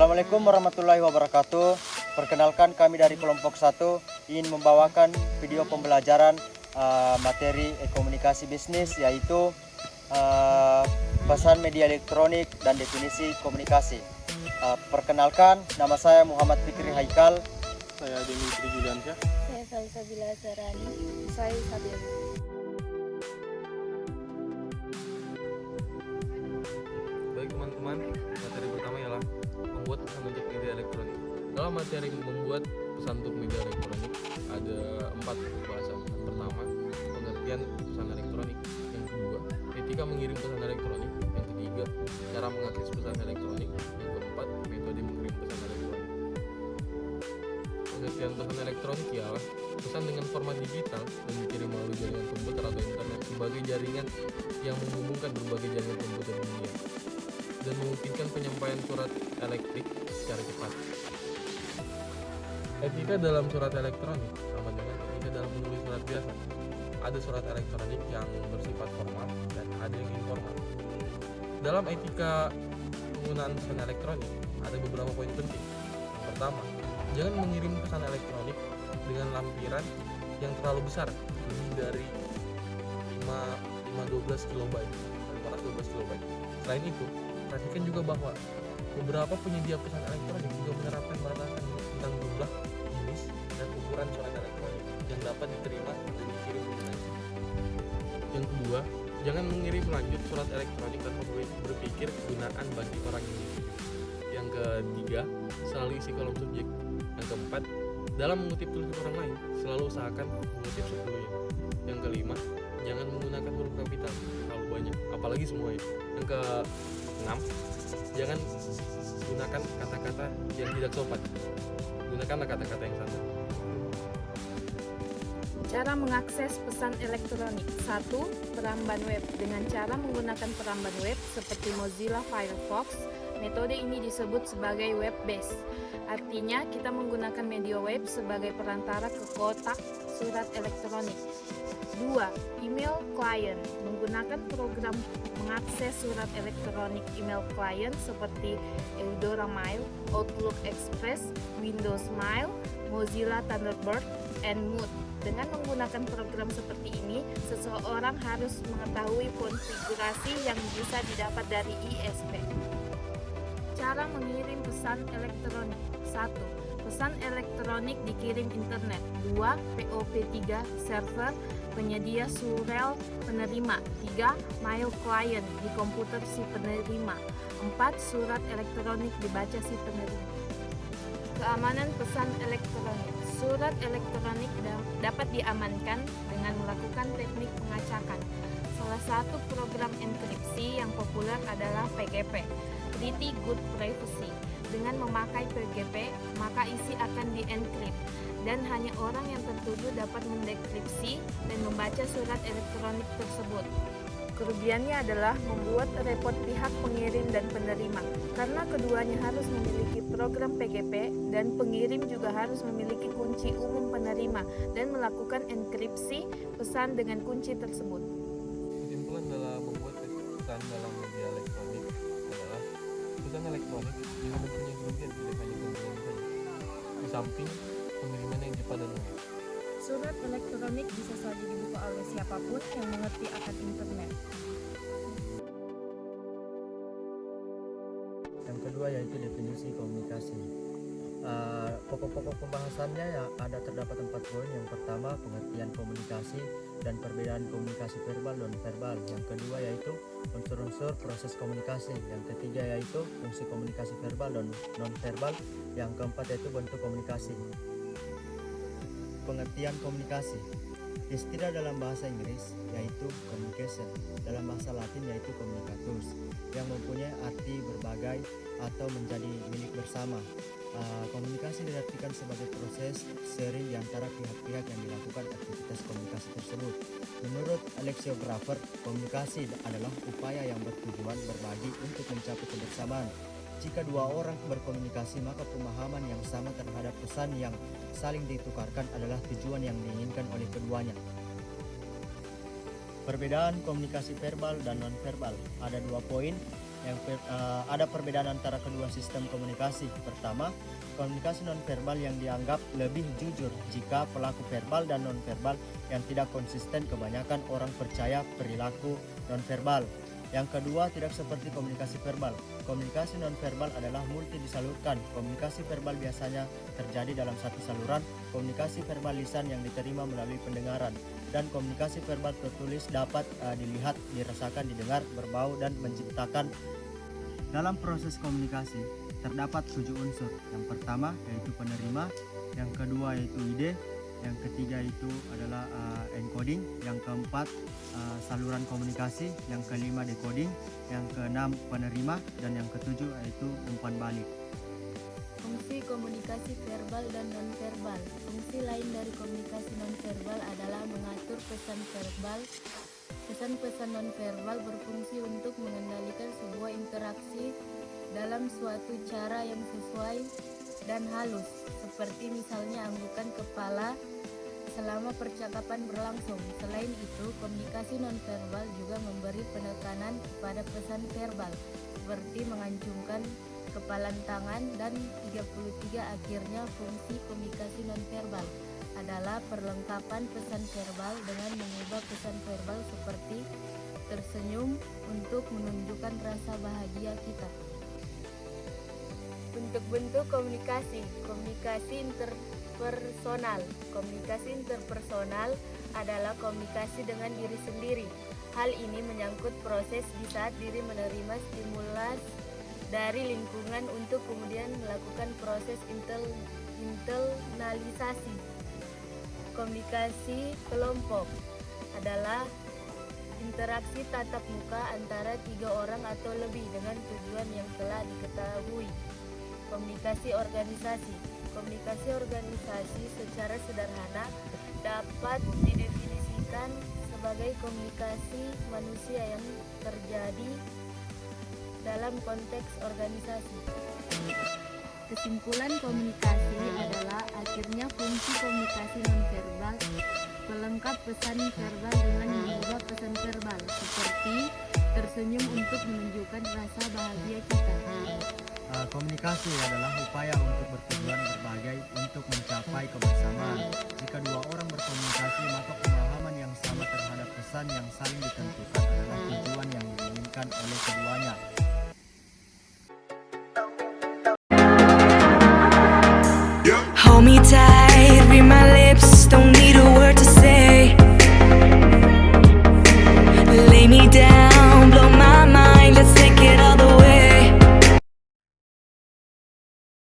Assalamualaikum warahmatullahi wabarakatuh. Perkenalkan, kami dari kelompok 1 ingin membawakan video pembelajaran materi komunikasi bisnis, yaitu pesan media elektronik dan definisi komunikasi. Perkenalkan, nama saya Muhammad Fikri Haikal. Saya Dimitri Juliansyah. Saya Salsabila Sarani. Saya Sabir. Baik teman-teman, materi pertama ialah membuat pesan untuk media elektronik. Dalam materi membuat pesan untuk media elektronik ada 4 pembahasan. Yang pertama, pengertian pesan elektronik. Yang kedua, etika mengirim pesan elektronik. Yang ketiga, cara mengakses pesan elektronik. Yang keempat, metode mengirim pesan elektronik. Pengertian pesan elektronik ialah pesan dengan format digital dan dikirim melalui jaringan komputer atau internet sebagai jaringan yang menghubungkan berbagai jaringan komputer dunia dan memungkinkan penyampaian surat elektrik secara cepat. Etika dalam surat elektronik sama dengan etika dalam menulis surat biasa. Ada surat elektronik yang bersifat formal dan ada yang informal. Dalam etika penggunaan pesan elektronik ada beberapa poin penting. Yang pertama, jangan mengirim pesan elektronik dengan lampiran yang terlalu besar, lebih dari 512 KB, 512 KB. Selain itu, perhatikan juga bahwa beberapa penyedia pesan elektronik juga menerapkan batasan tentang jumlah, jenis, dan ukuran surat elektronik yang dapat diterima dan dikirim komunikasi. Yang kedua, jangan mengirim lanjut surat elektronik tanpa berpikir kegunaan bagi orang yang dituju. Yang ketiga, selalu isi kolom subjek. Yang keempat, dalam mengutip tulisan orang lain, selalu usahakan mengutip sebelumnya. Yang kelima, jangan menggunakan huruf kapital terlalu banyak, apalagi semuanya. Yang keenam, jangan gunakan kata-kata yang tidak sopan. Gunakanlah kata-kata yang santai. Cara mengakses pesan elektronik. 1. Peramban web. Dengan cara menggunakan peramban web seperti Mozilla Firefox, metode ini disebut sebagai web based. Artinya, kita menggunakan media web sebagai perantara ke kotak surat elektronik. 2. Email client. Menggunakan program mengakses surat elektronik email client seperti Eudora Mail, Outlook Express, Windows Mail, Mozilla Thunderbird, and Mood. Dengan menggunakan program seperti ini, seseorang harus mengetahui konfigurasi yang bisa didapat dari ISP. Cara mengirim pesan elektronik. 1. Pesan elektronik dikirim internet. 2. POP3 server penyedia surel penerima. 3. Mail client di komputer si penerima. 4. Surat elektronik dibaca si penerima. Keamanan pesan elektronik. Surat elektronik dapat diamankan dengan melakukan teknik pengacakan. Salah satu program enkripsi yang populer adalah PGP, Pretty Good Privacy. Dengan memakai PGP, maka isi akan dienkrip dan hanya orang yang tertuju dapat mendekripsi dan membaca surat elektronik tersebut. Kerugiannya adalah membuat repot pihak pengirim dan penerima, karena keduanya harus memiliki program PGP dan pengirim juga harus memiliki kunci umum penerima dan melakukan enkripsi pesan dengan kunci tersebut. Kesimpulan dalam membuat pesan dalam media elektronik adalah pesan elektronik juga mempunyai kerugian, tidak hanya keuntungan saja. Di samping pengiriman yang cepat dan mudah, Surat elektronik bisa saja dibuka oleh siapapun yang mengerti akan internet. Yang kedua yaitu definisi komunikasi. Pokok-pokok pembahasannya ya ada terdapat 4 poin. Yang pertama, pengertian komunikasi dan perbedaan komunikasi verbal dan non-verbal. Yang kedua yaitu unsur-unsur proses komunikasi. Yang ketiga yaitu fungsi komunikasi verbal dan non-verbal. Yang keempat yaitu bentuk komunikasi. Pengertian komunikasi. Istilah dalam bahasa Inggris yaitu communication, dalam bahasa Latin yaitu communicatus, yang mempunyai arti berbagai atau menjadi milik bersama. Komunikasi diartikan sebagai proses sering di antara pihak-pihak yang dilakukan aktivitas komunikasi tersebut. Menurut lexicographer, komunikasi adalah upaya yang bertujuan berbagi untuk mencapai kebersamaan. Jika dua orang berkomunikasi, maka pemahaman yang sama terhadap pesan yang saling ditukarkan adalah tujuan yang diinginkan oleh keduanya. Perbedaan komunikasi verbal dan non-verbal. Ada 2 poin. Ada perbedaan antara kedua sistem komunikasi. Pertama, komunikasi nonverbal yang dianggap lebih jujur jika pelaku verbal dan nonverbal yang tidak konsisten kebanyakan orang percaya perilaku nonverbal. Yang kedua, tidak seperti komunikasi verbal. Komunikasi nonverbal adalah multi disalurkan. Komunikasi verbal biasanya terjadi dalam satu saluran, komunikasi verbal lisan yang diterima melalui pendengaran, dan komunikasi verbal tertulis dapat dilihat, dirasakan, didengar, berbau, dan menciptakan. Dalam proses komunikasi terdapat 7 unsur. Yang pertama yaitu penerima, yang kedua yaitu ide, yang ketiga itu adalah encoding, yang keempat saluran komunikasi, yang kelima decoding, yang keenam penerima, dan yang ketujuh yaitu umpan balik. Fungsi komunikasi verbal dan nonverbal. Fungsi lain dari komunikasi nonverbal adalah mengatur pesan verbal. Pesan-pesan nonverbal berfungsi untuk mengendalikan sebuah interaksi dalam suatu cara yang sesuai dan halus, seperti misalnya anggukan kepala selama percakapan berlangsung. Selain itu, komunikasi nonverbal juga memberi penekanan kepada pesan verbal, seperti mengacungkan kepalan tangan. Dan 33 akhirnya, fungsi komunikasi nonverbal adalah perlengkapan pesan verbal dengan mengubah pesan verbal seperti tersenyum untuk menunjukkan rasa bahagia kita. Bentuk-bentuk komunikasi. Komunikasi interpersonal. Komunikasi interpersonal adalah komunikasi dengan diri sendiri. Hal ini menyangkut proses di saat diri menerima stimulus dari lingkungan untuk kemudian melakukan proses internalisasi. Komunikasi kelompok adalah interaksi tatap muka antara 3 orang atau lebih dengan tujuan yang telah diketahui. Komunikasi organisasi. Komunikasi organisasi secara sederhana dapat didefinisikan sebagai komunikasi manusia yang terjadi dalam konteks organisasi. Kesimpulan komunikasi adalah akhirnya fungsi komunikasi nonverbal pelengkap pesan verbal dengan mengubah pesan verbal, seperti tersenyum untuk menunjukkan rasa bahagia kita. Komunikasi adalah upaya untuk bertujuan berbagai untuk mencapai kebersamaan. Jika dua orang berkomunikasi, maka pemahaman yang sama terhadap pesan yang saling ditentukan adalah tujuan yang diinginkan oleh keduanya.